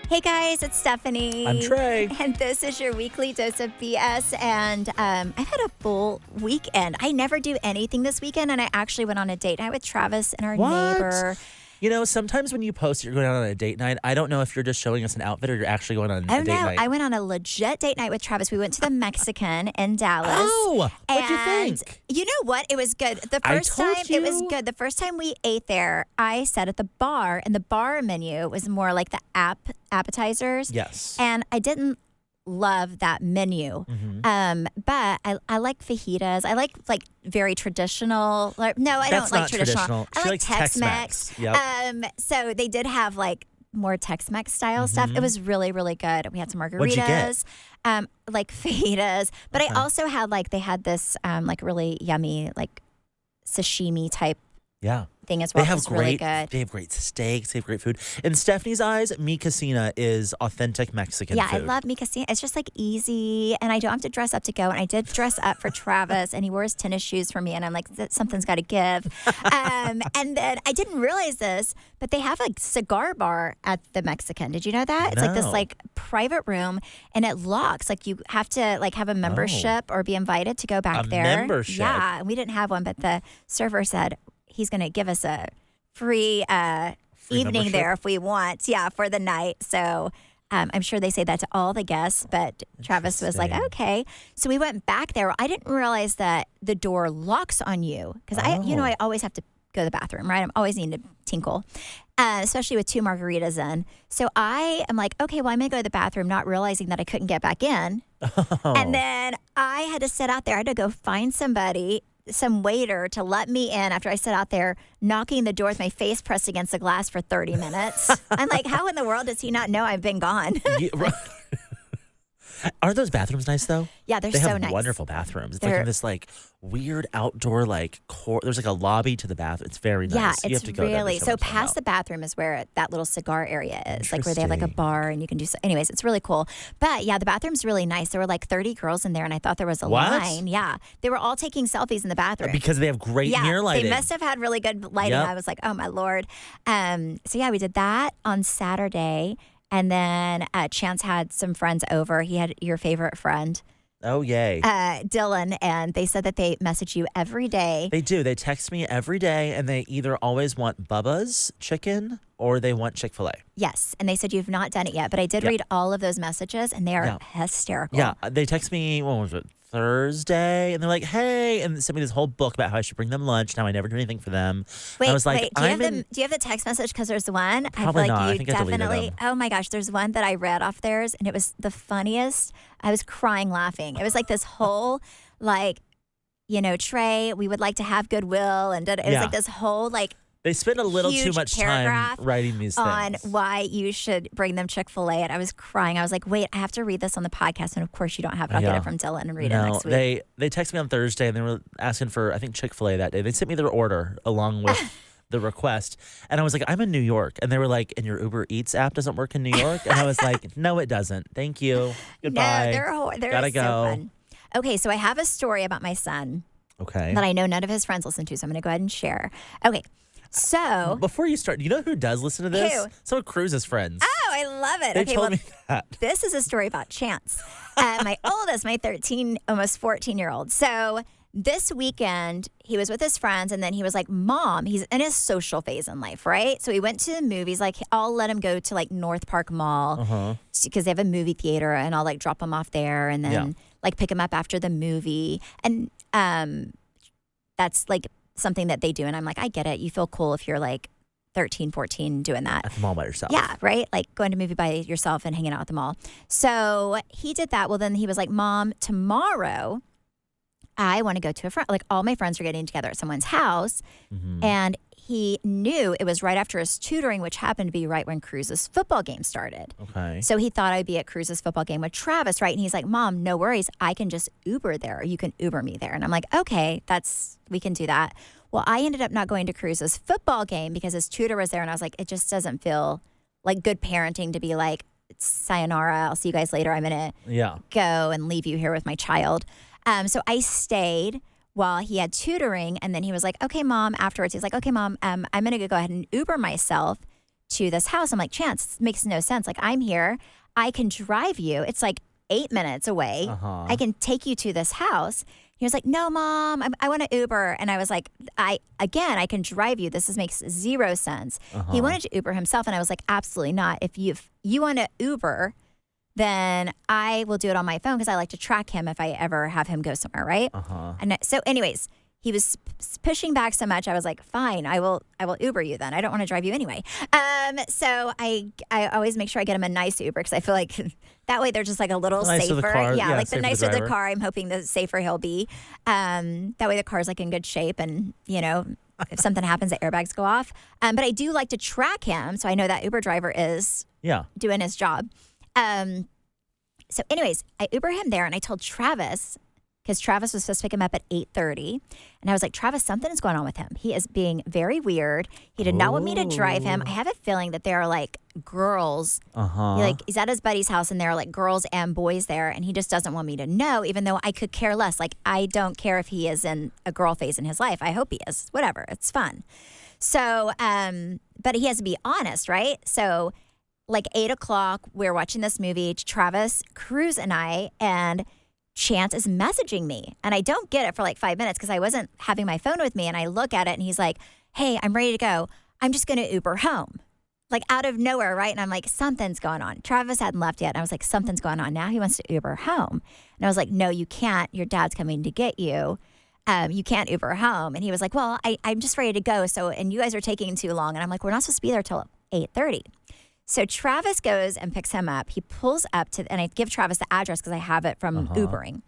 Hey guys, it's Stephanie. I'm Trey. And this is your weekly dose of BS. And I've had a full weekend. I never do anything this weekend. And I actually went on a date night with Travis and our neighbor. You know, sometimes when you post you're going out on a date night, I don't know if you're just showing us an outfit or you're actually going on a date night. I went on a legit date night with Travis. We went to the Mexican in Dallas. Oh, what'd you think? You know what? It was good. The I first told time, you. it was good. The first time we ate there, I sat at the bar, and the bar menu was more like the appetizers. Yes. And I didn't love that menu. But I like fajitas. I like very traditional. No, I That's don't like not traditional. She I like likes Tex-Mex. Yep. So they did have more Tex-Mex style stuff. It was really, really good. We had some margaritas. What'd you get? Like fajitas. But Okay. I also had they had this really yummy sashimi type Yeah. thing as well. They It have was really good. They have great steaks. They have great food. In Stephanie's eyes, Mi Casina is authentic Mexican Yeah, food. I love mi casina. It's just easy, and I don't have to dress up to go. And I did dress up for Travis, and he wore his tennis shoes for me, and I'm like, something's got to give. And then I didn't realize this, but they have cigar bar at the Mexican. Did you know that? It's this No. private room, and it locks. You have to have a membership or be invited to go back A there. membership? Yeah, we didn't have one, but the server said he's going to give us a free evening membership? there if we want. Yeah, for the night. So I'm sure they say that to all the guests, but Travis was like, Interesting. okay. So we went back there. I didn't realize that the door locks on you because Oh. I always have to go to the bathroom, right? I'm always needing to tinkle, especially with 2 margaritas in. So I am like, okay, well, I'm going to go to the bathroom, not realizing that I couldn't get back in. Oh. And then I had to sit out there. I had to go find some waiter to let me in after I sat out there knocking the door with my face pressed against the glass for 30 minutes. I'm like, how in the world does he not know I've been gone? Yeah, right. Aren't those bathrooms nice though? Yeah, they're They so have nice. wonderful bathrooms. It's They're- in this weird outdoor there's a lobby to the bathroom. It's very nice. Yeah, You have it's to go there every really so once in a while. past the bathroom is where that little cigar area is, where they have a Interesting. bar and you can do so. Anyways, it's really cool. But yeah, the bathroom's really nice. There were 30 girls in there, and I thought there was a What? line. Yeah, they were all taking selfies in the bathroom. Because they have great mirror lighting. They must have had really good lighting. Yep. I was like, oh my Lord. So yeah, we did that on Saturday. And then Chance had some friends over. He had your favorite friend, Oh, yay. Dylan, and they said that they message you every day. They do. They text me every day, and they either always want Bubba's chicken or they want Chickfila. Yes. And they said you've not done it yet. But I did read all of those messages, and they are hysterical. Yeah, they text me, what was it, Thursday? And they're like, hey, and sent me this whole book about how I should bring them lunch. Now I never do anything for them. Wait, I was like, do you have the text message? Because there's one. Probably I feel like not. I you think I deleted definitely. them. Oh my gosh, there's one that I read off theirs, and it was the funniest. I was crying laughing. It was this whole Trey, we would like to have goodwill, and it was this whole They spend a little too huge much time paragraph writing these on things. why you should bring them Chick-fil-A. And I was crying. I was like, wait, I have to read this on the podcast. And of course, you don't have it. I'll get Yeah. it from Dylan and read it next week. They texted me on Thursday, and they were asking for, I think, Chick-fil-A that day. They sent me their order along with the request. And I was like, I'm in New York. And they were like, and your Uber Eats app doesn't work in New York? And I was like, no, it doesn't. Thank you. Goodbye. No, they're Gotta so go. fun. Okay, so I have a story about my son Okay. that I know none of his friends listen to, so I'm going to go ahead and share. Okay, so Before you start, you know who does listen to this? Who? Some of Cruz's friends. oh, I love it. They Okay, told well, me that. this is a story about Chance, my oldest, my 13, almost 14-year-old. So this weekend, he was with his friends, and then he was like, Mom, he's in his social phase in life, right? So he went to the movies. I'll let him go to North Park Mall because they have a movie theater, and I'll drop him off there and then pick him up after the movie. And that's something that they do. And I'm like, I get it. You feel cool if you're 13, 14 doing that. At the mall by yourself. Yeah, right? Going to a movie by yourself and hanging out at the mall. So he did that. Well, then he was like, Mom, tomorrow I want to go to a friend. All my friends are getting together at someone's house. And he knew it was right after his tutoring, which happened to be right when Cruz's football game started. Okay. So he thought I'd be at Cruz's football game with Travis, right? And he's like, Mom, no worries. I can just Uber there, or you can Uber me there. And I'm like, okay, we can do that. Well, I ended up not going to Cruz's football game because his tutor was there. And I was like, it just doesn't feel like good parenting to be like, sayonara, I'll see you guys later. I'm going to go and leave you here with my child. So I stayed while he had tutoring. And then he was like, okay, Mom, afterwards, he's like, okay, Mom, I'm going to go ahead and Uber myself to this house. I'm like, Chance, it makes no sense. Like, I'm here. I can drive you. It's like 8 minutes away. I can take you to this house. He was like, no, Mom, I want to Uber. And I was like, I can drive you. Makes zero sense. He wanted to Uber himself. And I was like, absolutely not. If you want to Uber, then I will do it on my phone because I like to track him if I ever have him go somewhere, right? And so anyways, he was pushing back so much. I was like, fine, I will Uber you then. I don't want to drive you anyway. So I always make sure I get him a nice Uber because I feel like that way they're just like a little safer. Like the nicer the car, I'm hoping the safer he'll be. That way the car's like in good shape and, if something happens, the airbags go off. But I do like to track him so I know that Uber driver is doing his job. So anyways, I Uber him there and I told Travis, because Travis was supposed to pick him up at 8:30. And I was like, Travis, something is going on with him. He is being very weird. He did not want me to drive him. I have a feeling that there are like girls. Like he's at his buddy's house and there are like girls and boys there. And he just doesn't want me to know, even though I could care less. Like, I don't care if he is in a girl phase in his life. I hope he is. Whatever. It's fun. So, but he has to be honest, right? So like 8 o'clock, we're watching this movie, Travis, Cruz, and I, and Chance is messaging me. And I don't get it for like 5 minutes because I wasn't having my phone with me. And I look at it and he's like, hey, I'm ready to go. I'm just going to Uber home. Like out of nowhere, right? And I'm like, something's going on. Travis hadn't left yet. And I was like, something's going on. Now he wants to Uber home. And I was like, no, you can't. Your dad's coming to get you. You can't Uber home. And he was like, well, I'm just ready to go. So, and you guys are taking too long. And I'm like, we're not supposed to be there till 8:30. So Travis goes and picks him up. He pulls up and I give Travis the address because I have it from Ubering.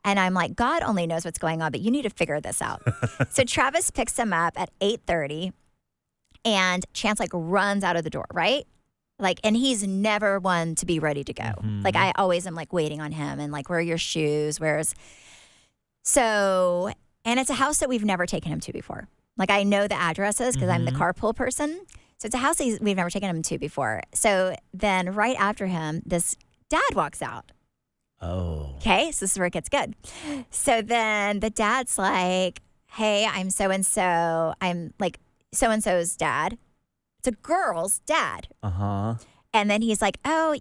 And I'm like, God only knows what's going on, but you need to figure this out. So Travis picks him up at 8:30 and Chance like runs out of the door, right? Like, and he's never one to be ready to go. Like I always am like waiting on him and like, where are your shoes? So, and it's a house that we've never taken him to before. Like I know the addresses because I'm the carpool person. So it's a house we've never taken him to before. So then right after him, this dad walks out. Oh. Okay, so this is where it gets good. So then the dad's like, hey, I'm so-and-so. I'm like so-and-so's dad. It's a girl's dad. And then he's like, oh,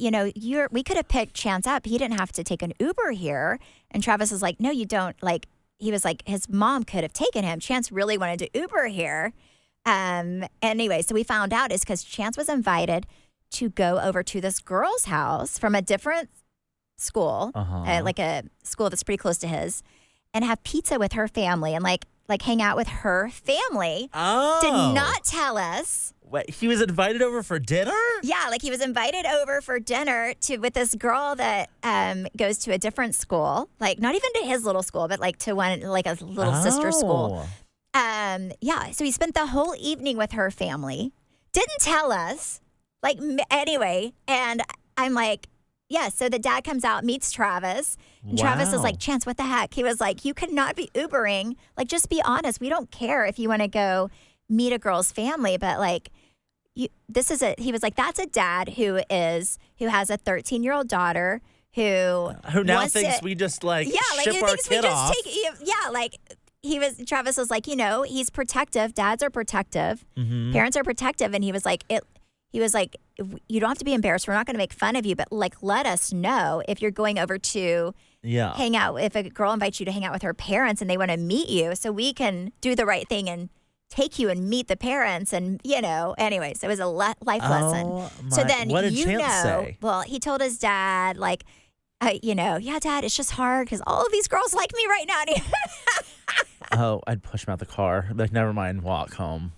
we could have picked Chance up. He didn't have to take an Uber here. And Travis is like, no, you don't. Like, he was like, his mom could have taken him. Chance really wanted to Uber here. Anyway, so we found out is because Chance was invited to go over to this girl's house from a different school, like a school that's pretty close to his, and have pizza with her family and like hang out with her family. Did not tell us. Wait, he was invited over for dinner? Yeah, like he was invited over for dinner with this girl that goes to a different school, like not even to his little school, but like to one, like a little sister school. Yeah, so he spent the whole evening with her family, didn't tell us, like, anyway, and I'm like, yeah, so the dad comes out, meets Travis, and Travis is like, Chance, what the heck? He was like, you could not be Ubering, like, just be honest, we don't care if you want to go meet a girl's family, but like, he was like, that's a dad who has a 13-year-old daughter who now thinks we just like ship our kid off. Travis was like, he's protective. Dads are protective. Parents are protective. And he was like, you don't have to be embarrassed. We're not going to make fun of you, but like, let us know if you're going over to hang out. If a girl invites you to hang out with her parents and they want to meet you, so we can do the right thing and take you and meet the parents. And, anyways, it was a life lesson. So then, what did Chance say? Well, he told his dad, like, yeah, Dad, it's just hard because all of these girls like me right now. Oh, I'd push him out the car. Like, never mind, walk home.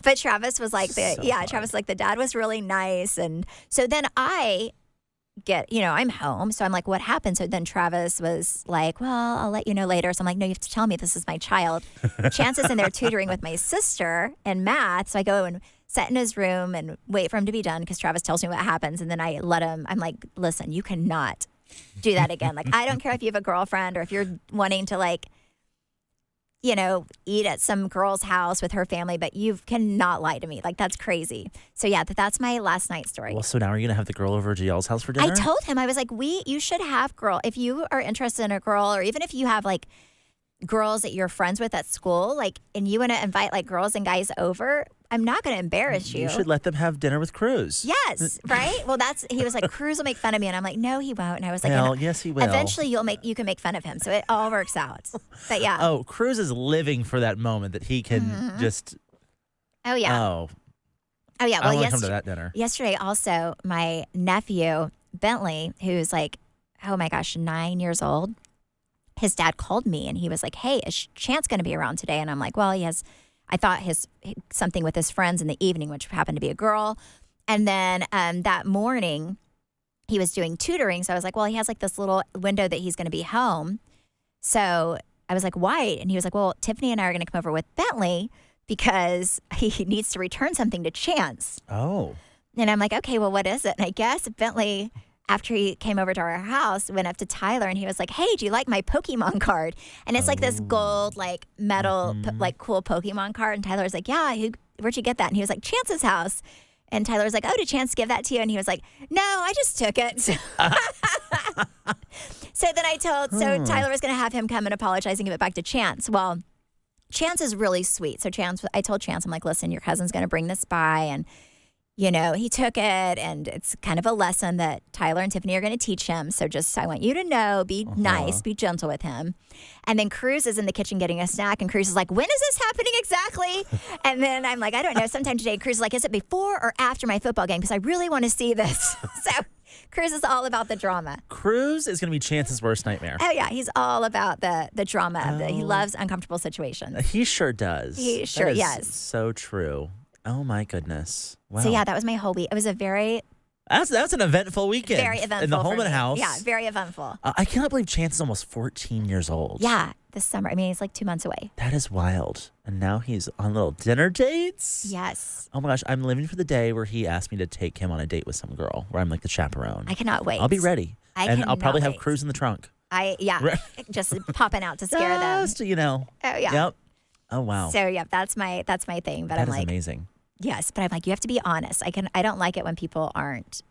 But Travis was like, Travis was like, the dad was really nice. And so then I get, I'm home. So I'm like, what happened? So then Travis was like, well, I'll let you know later. So I'm like, no, you have to tell me this is my child. Chance is in there tutoring with my sister in math. So I go and sit in his room and wait for him to be done because Travis tells me what happens. And then I let him, I'm like, listen, you cannot do that again. Like, I don't care if you have a girlfriend or if you're wanting to like, eat at some girl's house with her family, but you cannot lie to me. Like, that's crazy. So yeah, that's my last night story. Well, so now are you going to have the girl over to y'all's house for dinner? I told him, I was like, you should have if you are interested in a girl, or even if you have like girls that you're friends with at school, like, and you want to invite like girls and guys over, I'm not going to embarrass you. You should let them have dinner with Cruz. Yes, right? Well, he was like, Cruz will make fun of me. And I'm like, no, he won't. And I was like, Well, yes, he will. Eventually you can make fun of him. So it all works out. But yeah. Oh, Cruz is living for that moment that he can just. Oh, yeah. Oh, yeah. I Well, want to come to that dinner. Yesterday also, my nephew, Bentley, who's like, oh my gosh, 9 years old, his dad called me and he was like, hey, is Chance going to be around today? And I'm like, well, I thought something with his friends in the evening, which happened to be a girl. And then that morning he was doing tutoring. So I was like, well, he has like this little window that he's going to be home. So I was like, why? And he was like, well, Tiffany and I are going to come over with Bentley because he needs to return something to Chance. Oh. And I'm like, okay, well, what is it? And I guess Bentley, after he came over to our house, went up to Tyler and he was like, hey, do you like my Pokemon card? And it's like this gold, like metal, like cool Pokemon card. And Tyler was like, yeah, where'd you get that? And he was like, Chance's house. And Tyler was like, oh, did Chance give that to you? And he was like, no, I just took it. So then so Tyler was going to have him come and apologize and give it back to Chance. Well, Chance is really sweet. So I told Chance, I'm like, listen, your cousin's going to bring this by. And he took it, and it's kind of a lesson that Tyler and Tiffany are going to teach him. So I want you to know, be nice, be gentle with him. And then Cruz is in the kitchen getting a snack, and Cruz is like, when is this happening exactly? And then I'm like, I don't know. Sometime today, Cruz is like, is it before or after my football game? Because I really want to see this. So Cruz is all about the drama. Cruz is going to be Chance's worst nightmare. Oh, yeah. He's all about the drama of he loves uncomfortable situations. He sure does. He sure, yes. So true. Oh, my goodness. Wow. So, yeah, that was my whole week. It was a very... That's an eventful weekend. Very eventful. In the Hollman house. Yeah, very eventful. I cannot believe Chance is almost 14 years old. Yeah, this summer. I mean, he's like 2 months away. That is wild. And now he's on little dinner dates? Yes. Oh, my gosh. I'm living for the day where he asked me to take him on a date with some girl, where I'm like the chaperone. I cannot wait. I'll be ready. I'll probably have Cruz in the trunk. Just popping out to scare them. Just, Oh, yeah. Yep. Oh, wow. So, yeah, that's my thing. But That I'm is like... amazing. Yes, but I'm like, you have to be honest. I don't like it when people aren't.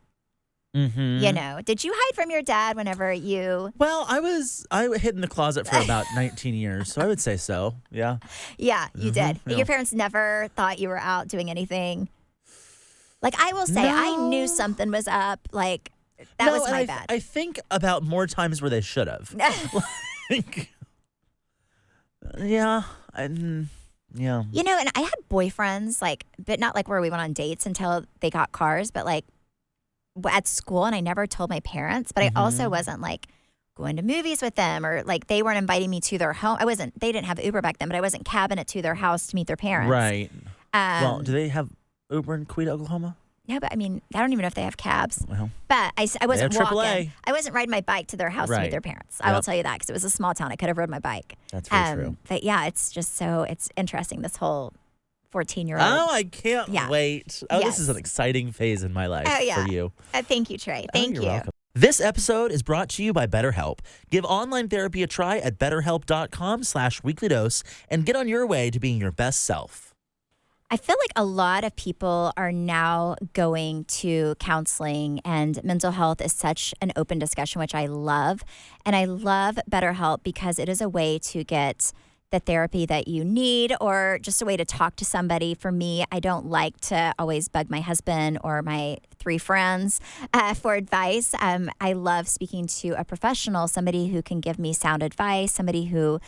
Mm-hmm. Did you hide from your dad whenever you? Well, I hid in the closet for about 19 years, so I would say so. Yeah. Yeah, you did. Yeah. Your parents never thought you were out doing anything. Like, I will say, No. I knew something was up. Like, that was my bad. I think about more times where they should have. Yeah. Yeah. And I had boyfriends, but not like where we went on dates until they got cars, but like at school, and I never told my parents, but I also wasn't like going to movies with them, or like they weren't inviting me to their home. They didn't have Uber back then, but I wasn't cabbing it to their house to meet their parents. Right. Well, do they have Uber in Quita, Oklahoma? No, but I mean, I don't even know if they have cabs. Well, but I wasn't they have AAA. walking. I wasn't riding my bike to their house to meet their parents. I will tell you that, because it was a small town. I could have rode my bike. That's very true. But yeah, it's just it's interesting, this whole 14-year-old. Oh, I can't wait. Oh, Yes. This is an exciting phase in my life for you. Thank you, Trey. Thank You're you. welcome. This episode is brought to you by BetterHelp. Give online therapy a try at betterhelp.com/weeklydose and get on your way to being your best self. I feel like a lot of people are now going to counseling, and mental health is such an open discussion, which I love. And I love BetterHelp because it is a way to get the therapy that you need, or just a way to talk to somebody. For me, I don't like to always bug my husband or my 3 friends for advice. I love speaking to a professional, somebody who can give me sound advice, somebody who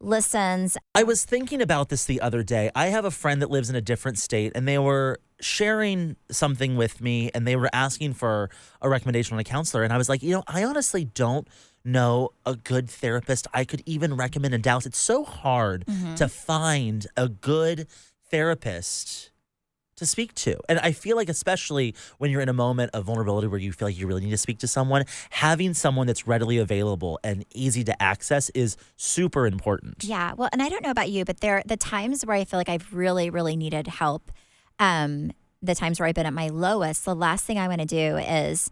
listens. I was thinking about this the other day. I have a friend that lives in a different state, and they were sharing something with me, and they were asking for a recommendation on a counselor. And I was like, I honestly don't know a good therapist I could even recommend in Dallas. It's so hard to find a good therapist to speak to. And I feel like, especially when you're in a moment of vulnerability where you feel like you really need to speak to someone, having someone that's readily available and easy to access is super important. Yeah. Well, and I don't know about you, but the times where I feel like I've really, really needed help, the times where I've been at my lowest, the last thing I want to do is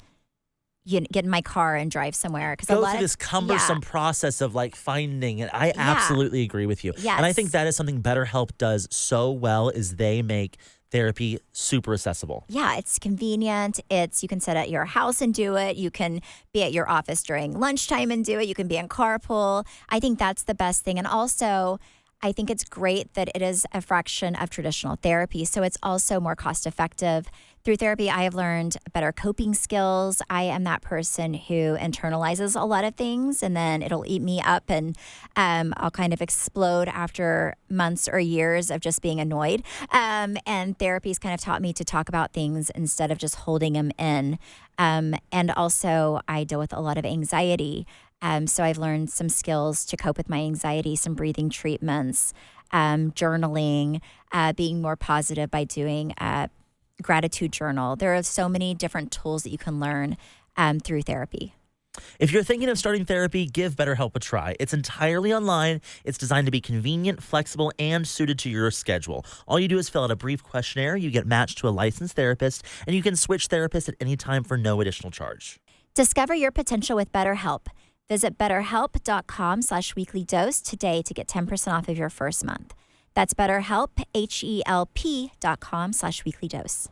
get in my car and drive somewhere. Go through this cumbersome process of like finding it. I absolutely agree with you. Yes. And I think that is something BetterHelp does so well, is they make therapy super accessible. Yeah, it's convenient. You can sit at your house and do it. You can be at your office during lunchtime and do it. You can be in carpool. I think that's the best thing. And also, I think it's great that it is a fraction of traditional therapy. So it's also more cost effective. Through therapy, I have learned better coping skills. I am that person who internalizes a lot of things and then it'll eat me up and I'll kind of explode after months or years of just being annoyed. And therapy's kind of taught me to talk about things instead of just holding them in. And also, I deal with a lot of anxiety. So I've learned some skills to cope with my anxiety, some breathing treatments, journaling, being more positive by doing a gratitude journal. There are so many different tools that you can learn through therapy. If you're thinking of starting therapy, give BetterHelp a try. It's entirely online. It's designed to be convenient, flexible, and suited to your schedule. All you do is fill out a brief questionnaire, you get matched to a licensed therapist, and you can switch therapists at any time for no additional charge. Discover your potential with BetterHelp. Visit betterhelp.com/weeklydose today to get 10% off of your first month. That's BetterHelp, HELP.com/weeklydose.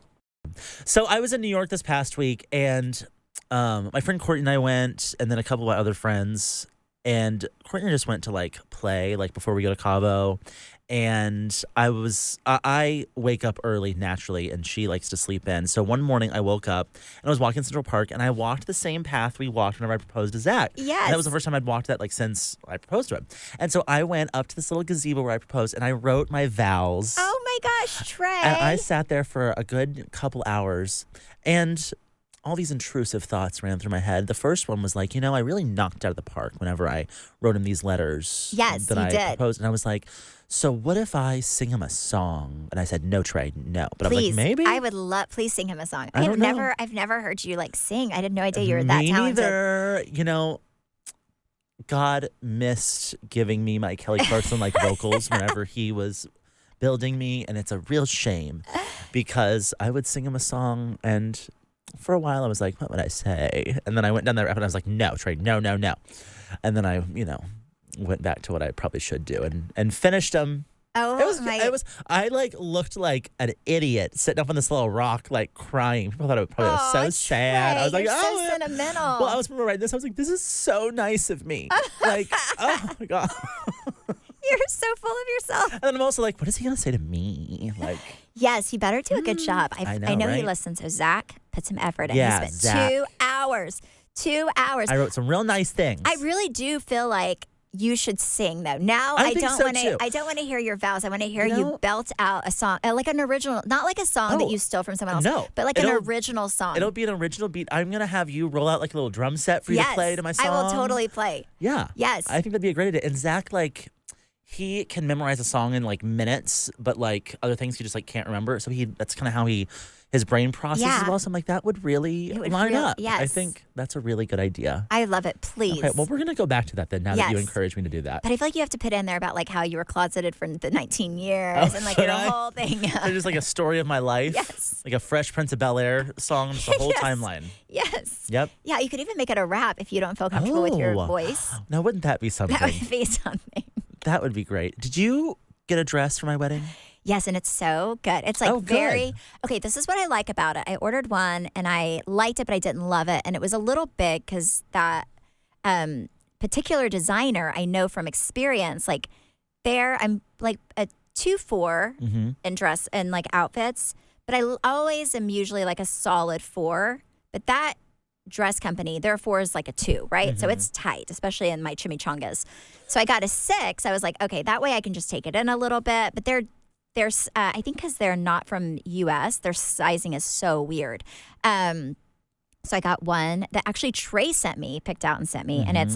So I was in New York this past week, and my friend Courtney and I went, and then a couple of my other friends. And Courtney just went to play before we go to Cabo. And I wake up early naturally, and she likes to sleep in. So one morning I woke up and I was walking in Central Park, and I walked the same path we walked whenever I proposed to Zach. Yes. And that was the first time I'd walked that since I proposed to him. And so I went up to this little gazebo where I proposed, and I wrote my vows. Oh my gosh, Trey. And I sat there for a good couple hours, and all these intrusive thoughts ran through my head. The first one was I really knocked out of the park whenever I wrote him these letters. Yes, that you I did. proposed. And I was like, so what if I sing him a song? And I said, no, Trey, no. But Please, I'm like, maybe. I would love, please sing him a song. I don't know. I've never heard you sing. I had no idea you were that Me talented. neither. God missed giving me my Kelly Clarkson vocals whenever he was building me. And it's a real shame because I would sing him a song, and for a while I was like, what would I say? And then I went down that rabbit and I was like, no, Trey, no, no, no. And then I, went back to what I probably should do and finished them. Oh, I looked like an idiot sitting up on this little rock, crying. People thought it probably was so sad. Trey, I was like, you're oh, so sentimental. Well, I was writing this. I was like, this is so nice of me. Oh my God. You're so full of yourself. And then I'm also like, what is he going to say to me? Yes, he better do a good job. I know, he right? listens. So Zach put some effort in. Yeah, He spent Zach. 2 hours. 2 hours. I wrote some real nice things. I really do feel like you should sing though. Now I think so, too. I don't want to hear your vows. I want to hear you belt out a song, like an original, not like a song that you stole from someone else. No, but like an original song. It'll be an original beat. I'm gonna have you roll out a little drum set for you to play to my song. I will totally play. Yeah. Yes. I think that'd be a great idea. And Zach, he can memorize a song in minutes, but other things he just can't remember. So that's kind of how his brain processes as well. So I'm like, that would really line up. Yes. I think that's a really good idea. I love it. Please. Okay, well, we're going to go back to that then now that you encouraged me to do that. But I feel like you have to put in there about how you were closeted for the 19 years and your whole thing. So just a story of my life. Yes. Like a Fresh Prince of Bel-Air song, just the whole timeline. Yes. Yep. Yeah, you could even make it a rap if you don't feel comfortable with your voice. Now, wouldn't that be something? That would be something. That would be great. Did you get a dress for my wedding? Yes, and it's so good. It's good. Okay, this is what I like about it. I ordered one and I liked it, but I didn't love it. And it was a little big because that particular designer, I know from experience, I'm a 2-4 in dress and outfits, but I always am usually a solid 4. But that dress company, their 4 is a 2, right? Mm-hmm. So it's tight, especially in my chimichangas. So I got a 6. I was like, okay, that way I can just take it in a little bit. But there's I think because they're not from U.S., their sizing is so weird. So I got one that actually Trey picked out and sent me, and it's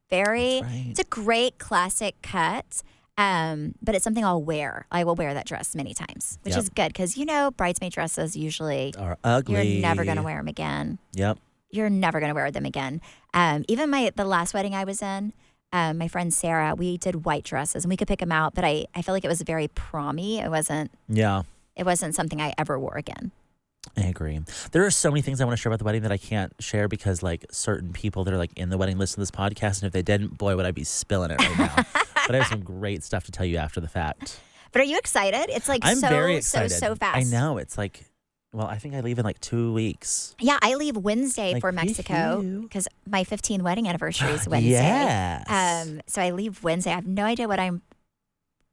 it's a great classic cut. But it's something I'll wear. I will wear that dress many times, which is good because bridesmaid dresses usually are ugly. You're never gonna wear them again. Yep. You're never gonna wear them again. Even the last wedding I was in. My friend Sarah, we did white dresses and we could pick them out, but I feel like it was very prom-y. It wasn't something I ever wore again. I agree. There are so many things I want to share about the wedding that I can't share because certain people that are in the wedding listen to this podcast, and if they didn't, boy, would I be spilling it right now. But I have some great stuff to tell you after the fact. But are you excited? It's I'm very excited. so fast. I know. It's well, I think I leave in 2 weeks. Yeah, I leave Wednesday for Mexico because my 15th wedding anniversary is Wednesday. Yes. So I leave Wednesday. I have no idea what I'm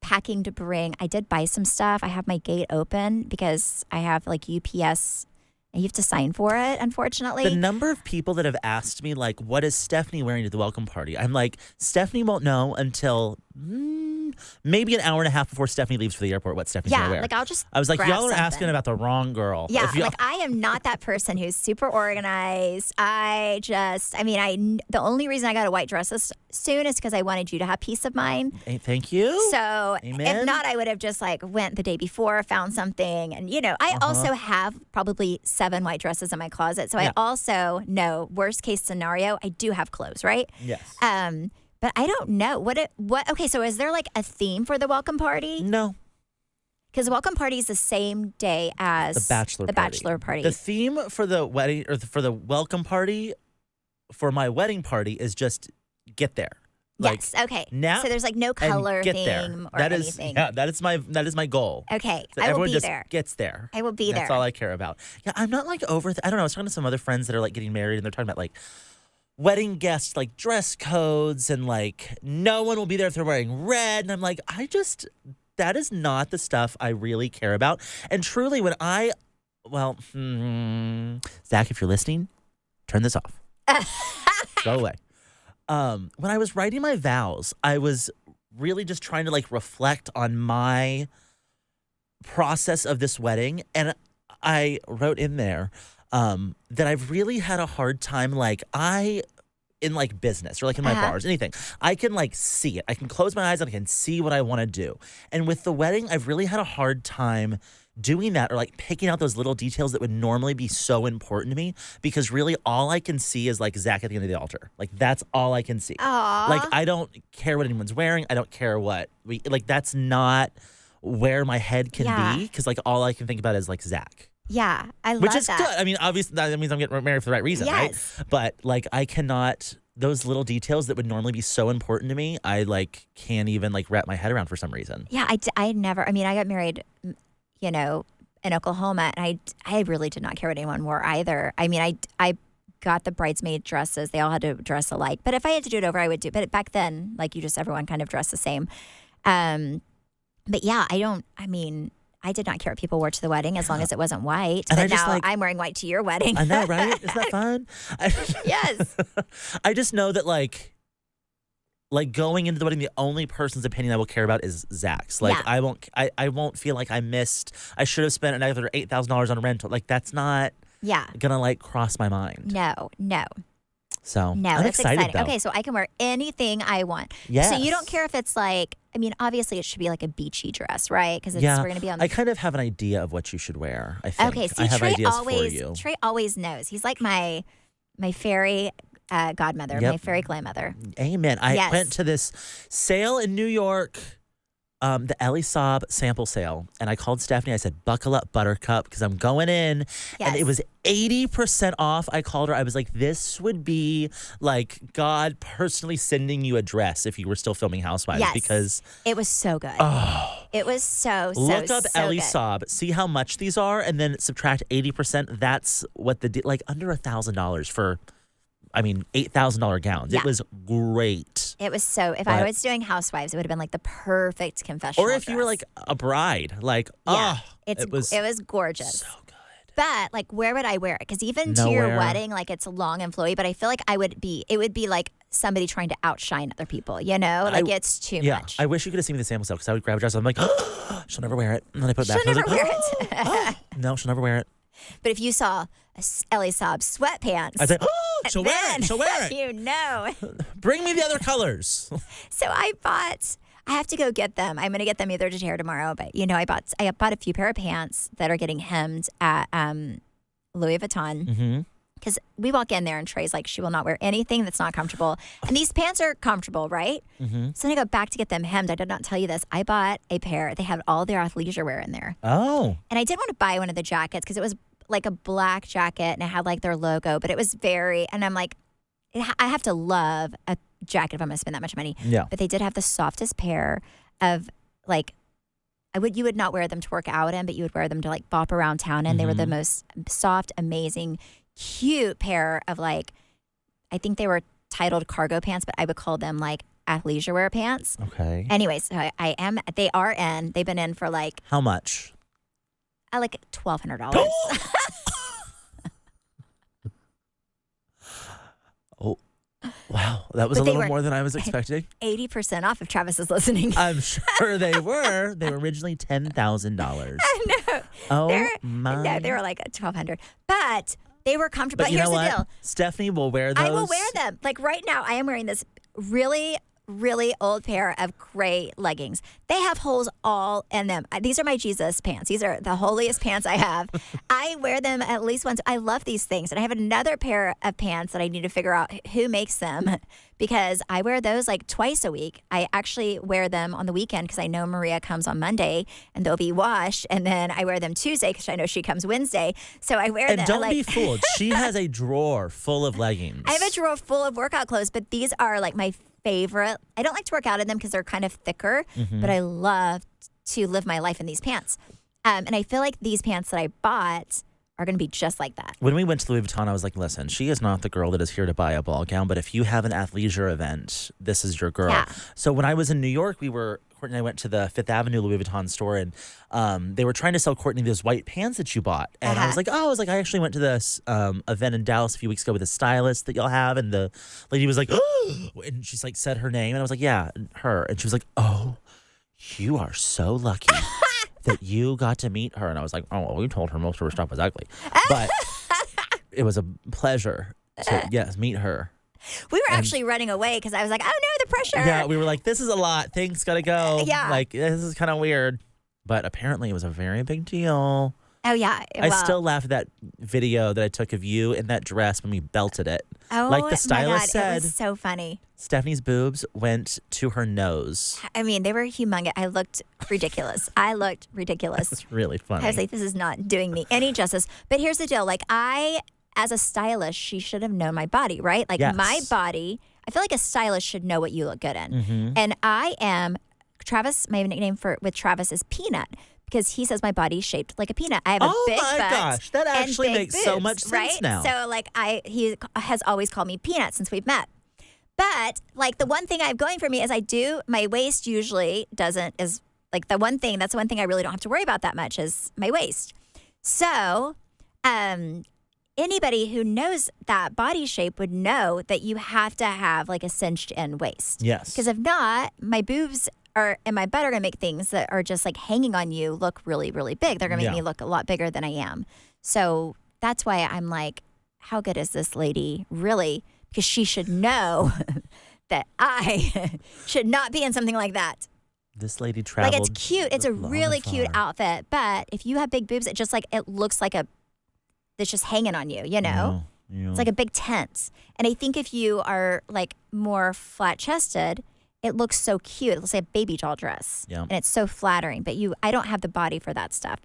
packing to bring. I did buy some stuff. I have my gate open because I have like UPS. And you have to sign for it, unfortunately. The number of people that have asked me, like, what is Stephanie wearing to the welcome party? I'm like, Stephanie won't know until maybe an hour and a half before Stephanie leaves for the airport what Stephanie's going to wear. Like I'll just I was like, grab y'all are something. asking about the wrong girl. Yeah, like I am not that person who's super organized. The only reason I got a white dress this soon is because I wanted you to have peace of mind. Hey, thank you. So Amen. if not, I would have just like went the day before, found something. And, I also have probably 7 white dresses in my closet. So I also know, worst case scenario, I do have clothes, right? Yes. But I don't know. Okay, so is there like a theme for the welcome party? No. Because the welcome party is the same day as The bachelor party. The theme for the wedding or for the welcome party for my wedding party is just get there. Yes. Okay. Nap so there's like no color get theme there. or that anything. That is my goal. Okay. So I will everyone be just there. gets there. I will be there. That's all I care about. Yeah, I'm not like over. I don't know. I was talking to some other friends that are like getting married, and they're talking about like wedding guests, like dress codes, and like no one will be there if they're wearing red. And I'm like, that is not the stuff I really care about. And truly, when Zach, if you're listening, turn this off. Go away. When I was writing my vows, I was really just trying to like reflect on my process of this wedding. And I wrote in there that I've really had a hard time, in like business or like in my bars, anything. I can like see it. I can close my eyes and I can see what I want to do. And with the wedding, I've really had a hard time doing that or like picking out those little details that would normally be so important to me because really all I can see is like Zach at the end of the altar. Like that's all I can see. Aww. Like I don't care what anyone's wearing. I don't care what that's not where my head can be because like all I can think about is like Zach. Yeah, I love Which is that. good. I mean, obviously that means I'm getting married for the right reason, right? But like I cannot, those little details that would normally be so important to me, I like can't even like wrap my head around for some reason. Yeah, I got married, in Oklahoma, and I really did not care what anyone wore either. I mean, I got the bridesmaid dresses. They all had to dress alike. But if I had to do it over, I would do. But back then, like everyone kind of dressed the same. But yeah, I did not care what people wore to the wedding as long as it wasn't white. And but now I'm wearing white to your wedding. I know, right? Isn't that fun? Yes. I just know that like going into the wedding, the only person's opinion I will care about is Zach's. Like I won't feel like I should have spent another $8,000 on a rental. Like that's not gonna like cross my mind. No. So no, I'm that's excited exciting. though. Okay, so I can wear anything I want. Yes. So you don't care if it's like, obviously it should be like a beachy dress, right? Because we're going to be on the... I kind of have an idea of what you should wear, I think. Okay, see, I have ideas for you. Trey always knows. He's like my fairy godmother, my fairy grandmother. Amen. I went to this sale in New York, the Ellie Saab sample sale, and I called Stephanie. I said, buckle up, Buttercup, because I'm going in. Yes. And it was 80% off. I called her. I was like, this would be like God personally sending you a dress if you were still filming Housewives. Yes. Because it was so good. Oh. It was so Look up Ellie good. Saab, see how much these are, and then subtract 80%. That's what like under $1,000 for, $8,000 gowns. Yeah. It was great. It was if I was doing Housewives, it would have been like the perfect confessional Or if you were like a bride, like, it was gorgeous. so good. But like, where would I wear it? Because even to Nowhere. your wedding, like it's long and flowy, but I feel like it would be like somebody trying to outshine other people, Like it's too much. I wish you could have seen me the sample sale because I would grab a dress. I'm like, she'll never wear it. And then I put it back. She'll and I never was like, wear it. No, she'll never wear it. But if you saw Ellie Saab sweatpants, I'd say, she'll wear it. She'll wear it. You know. Bring me the other colors. So I have to go get them. I'm going to get them either today or tomorrow. But I bought a few pair of pants that are getting hemmed at Louis Vuitton. Mm-hmm. Because we walk in there and Trey's like, she will not wear anything that's not comfortable. And these pants are comfortable, right? Mm-hmm. So then I go back to get them hemmed. I did not tell you this. I bought a pair. They had all their athleisure wear in there. Oh. And I did want to buy one of the jackets because it was like a black jacket and it had like their logo. But it was and I'm like, I have to love a jacket if I'm going to spend that much money. Yeah. But they did have the softest pair of like, you would not wear them to work out in, but you would wear them to like bop around town in. Mm-hmm. They were the most soft, amazing, cute pair of like, I think they were titled cargo pants, but I would call them like athleisure wear pants. Okay. Anyways, so they are in. They've been in for like How much? like $1,200. Oh, wow. That was But a they little were- more than I was expecting. 80% off if Travis is listening. I'm sure they were. They were originally $10,000. No, Oh, no, they were like $1,200, but they were comfortable. But you Here's know the what? deal: Stephanie will wear those. I will wear them. Like right now, I am wearing this really, really old pair of gray leggings. They have holes all in them. These are my Jesus pants. These are the holiest pants I have. I wear them at least once. I love these things. And I have another pair of pants that I need to figure out who makes them because I wear those like twice a week. I actually wear them on the weekend because I know Maria comes on Monday and they'll be washed. And then I wear them Tuesday because I know she comes Wednesday. So I wear them. And don't be fooled. She has a drawer full of leggings. I have a drawer full of workout clothes, but these are like my favorite. I don't like to work out in them because they're kind of thicker, but I love to live my life in these pants. And I feel like these pants that I bought are going to be just like that. When we went to Louis Vuitton, I was like, listen, she is not the girl that is here to buy a ball gown, but if you have an athleisure event, this is your girl. Yeah. So when I was in New York, Courtney and I went to the Fifth Avenue Louis Vuitton store, and they were trying to sell Courtney those white pants that you bought. And I was like, I actually went to this event in Dallas a few weeks ago with a stylist that y'all have. And the lady was like, oh, and she's like, said her name. And I was like, yeah, her. And she was like, oh, you are so lucky that you got to meet her. And I was like, oh, well, we told her most of her stuff was ugly. But it was a pleasure to, yes, meet her. We were actually running away because I was like, oh no, the pressure. Yeah, we were like, this is a lot. Things got to go. Yeah. Like, this is kind of weird. But apparently it was a very big deal. Oh yeah. I still laugh at that video that I took of you in that dress when we belted it. Oh, like the stylist my God, said, it was so funny. Stephanie's boobs went to her nose. I mean, they were humongous. I looked ridiculous. It's really funny. I was like, this is not doing me any justice. But here's the deal. Like as a stylist, she should have known my body, right? Like Yes. my body, I feel like a stylist should know what you look good in. And I am, Travis, my nickname with Travis is Peanut because he says my body's shaped like a peanut. I have a big my butt gosh, that and actually big makes so boobs, much sense right? now. So like he has always called me Peanut since we've met. But like the one thing I have going for me is my waist usually is like that's the one thing I really don't have to worry about that much is my waist. So, anybody who knows that body shape would know that you have to have like a cinched in waist. Yes. Because if not, my boobs and my butt are going to make things that are just like hanging on you look really, really big. They're going to make me look a lot bigger than I am. So that's why I'm like, how good is this lady really? Because she should know that I should not be in something like that. This lady traveled. Like it's cute. It's a long really and cute far. outfit. But if you have big boobs, it looks like it's just hanging on you, you know? Yeah. It's like a big tent. And I think if you are like more flat chested, it looks so cute. It looks like a baby doll dress. Yeah. And it's so flattering. But I don't have the body for that stuff.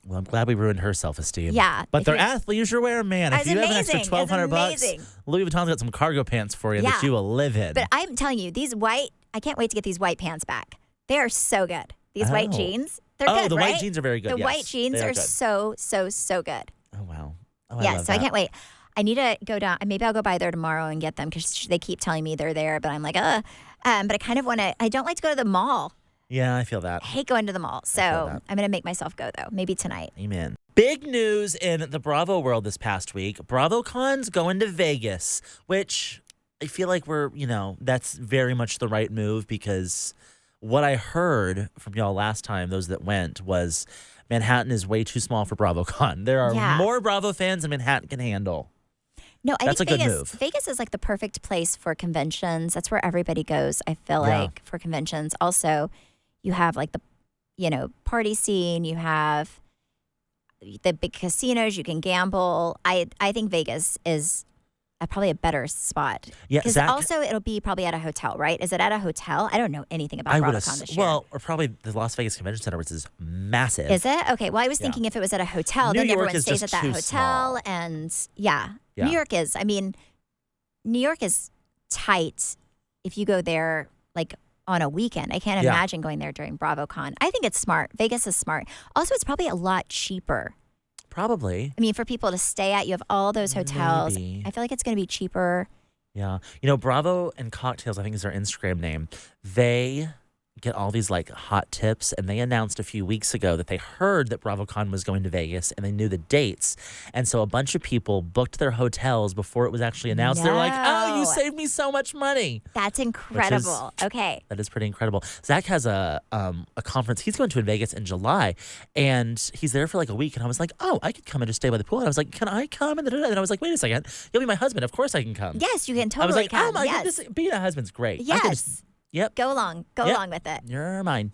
Well, I'm glad we ruined her self-esteem. Yeah. But they're athleisure wear, man. If It's you have an extra amazing. $1,200, Louis Vuitton's got some cargo pants for you that Yeah. you will live in. But I'm telling you, I can't wait to get these white pants back. They are so good. These white Oh. jeans, they're good, the right? white jeans are very good. The yes. white jeans They are good. so, so, so good. Oh, wow. Oh, Yeah, love so I that. can't wait. I need to go down. Maybe I'll go by there tomorrow and get them because they keep telling me they're there. But I'm like, But I kind of want to. I don't like to go to the mall. Yeah, I feel that. I hate going to the mall. So that. I'm going to make myself go though. Maybe tonight. Amen. Big news in the Bravo world this past week. BravoCon's going to Vegas, which I feel like that's very much the right move because what I heard from y'all last time, those that went, was Manhattan is way too small for BravoCon. There are more Bravo fans than Manhattan can handle. No, I That's think a good Vegas, move. Vegas is like the perfect place for conventions. That's where everybody goes, I feel Yeah. like, for conventions. Also, you have like the, party scene. You have the big casinos. You can gamble. I think Vegas is probably a better spot. Yeah, Because Zach, also it'll be probably at a hotel, right? Is it at a hotel? I don't know anything about BravoCon this year. well, or probably the Las Vegas Convention Center, which is massive. Is it? Okay. Well, I was thinking if it was at a hotel, New then York everyone is stays just at that too hotel. small. And Yeah. New York is. I mean, New York is tight if you go there like on a weekend. I can't Yeah. imagine going there during BravoCon. I think it's smart. Vegas is smart. Also, it's probably a lot cheaper. Probably. I mean, for people to stay at, you have all those hotels. Maybe. I feel like it's going to be cheaper Yeah. Bravo and Cocktails, I think is their Instagram name. They get all these like hot tips, and they announced a few weeks ago that they heard that BravoCon was going to Vegas and they knew the dates. And so a bunch of people booked their hotels before it was actually announced. They're like, oh, you saved me so much money. That's incredible. Okay. That is pretty incredible. Zach has a conference he's going to in Vegas in July, and he's there for like a week. And I was like, oh, I could come and just stay by the pool. And I was like, can I come? And I was like, wait a second. You'll be my husband. Of course I can come. Yes, you can totally I was like, come. oh my yes. goodness, being a husband's great. Yes. Yep. Go along with it. You're mine.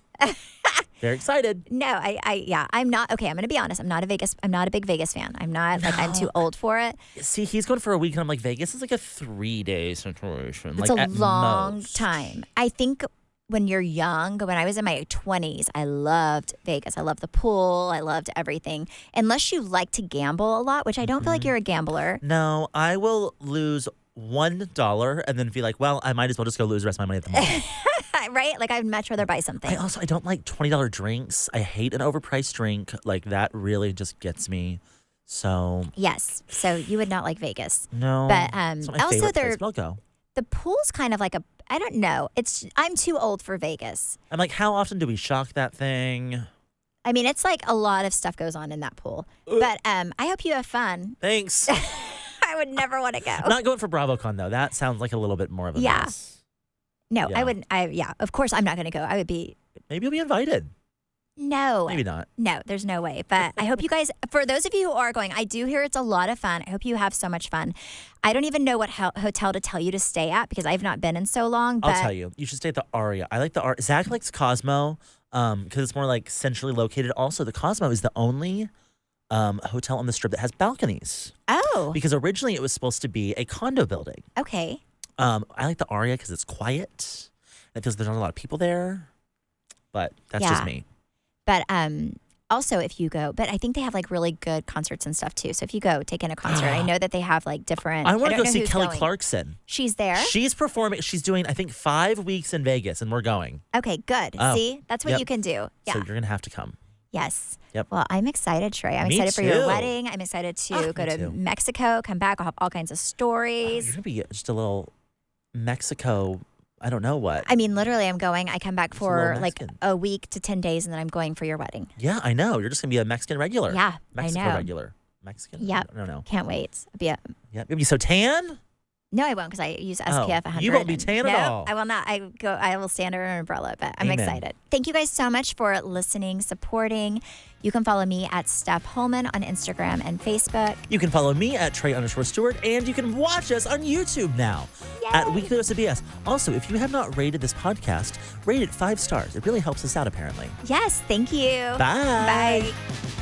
Very excited. No, I'm not. Okay, I'm going to be honest. I'm not a big Vegas fan. I'm not, like, I'm too old for it. See, he's going for a week, and I'm like, Vegas is like a 3-day situation. It's like, a long most. time. I think when you're young, when I was in my 20s, I loved Vegas. I loved the pool. I loved everything. Unless you like to gamble a lot, which I don't feel like you're a gambler. No, I will lose $1 and then be like, well, I might as well just go lose the rest of my money at the mall. Right? Like, I'd much rather buy something. I don't like $20 drinks. I hate an overpriced drink. Like, that really just gets me. So yes. So you would not like Vegas. no. But it's not my also favorite place, but I'll go. the pool's kind of like I don't know. I'm too old for Vegas. I'm like, how often do we shock that thing? I mean, it's like a lot of stuff goes on in that pool. But I hope you have fun. Thanks. I would never want to go. I'm not going for BravoCon though. That sounds like a little bit more of a mess. No, Yeah. I wouldn't. Of course I'm not going to go. I would be. Maybe you'll be invited. No. Maybe not. No, there's no way. But I hope you guys, for those of you who are going, I do hear it's a lot of fun. I hope you have so much fun. I don't even know what hotel to tell you to stay at because I've not been in so long. But I'll tell you. You should stay at the Aria. I like the Aria. Zach likes Cosmo because it's more like centrally located. Also, the Cosmo is the only hotel on the Strip that has balconies. Oh. Because originally it was supposed to be a condo building. Okay. I like the Aria because it's quiet. And it feels there's not a lot of people there. But that's just me. But also if you go, but I think they have like really good concerts and stuff too. So if you go, take in a concert. I know that they have like different. I want to don't go know see who's Kelly going. Clarkson. She's there. She's performing. She's doing, I think, 5 weeks in Vegas, and we're going. Okay, good. Oh, See, that's what yep. you can do. Yeah. So you're going to have to come. Yes. Yep. Well, I'm excited, Trey. I'm Me excited for your too. wedding. I'm excited to go me to too. Mexico, come back. I'll have all kinds of You're stories. going to be just a little Mexico, I don't know what. I mean, literally, I'm going. I come back Just a little for like Mexican. a week to 10 days, and then I'm going for your wedding. Yeah, I know. You're just going to be a Mexican regular. Yeah, Mexico I know. regular. Mexican? Yep. I don't know. Can't wait. Yep. You'll be so tan? No, I won't because I use SPF 100. you won't be tan at no, all. I will not. I will stand under an umbrella, but I'm Amen. excited. Thank you guys so much for listening, supporting. You can follow me at Steph Hollman on Instagram and Facebook. You can follow me at Trey_Stewart, and you can watch us on YouTube now at Weekly Dose of BS. Also, if you have not rated this podcast, rate it 5 stars. It really helps us out, apparently. Yes, thank you. Bye. Bye.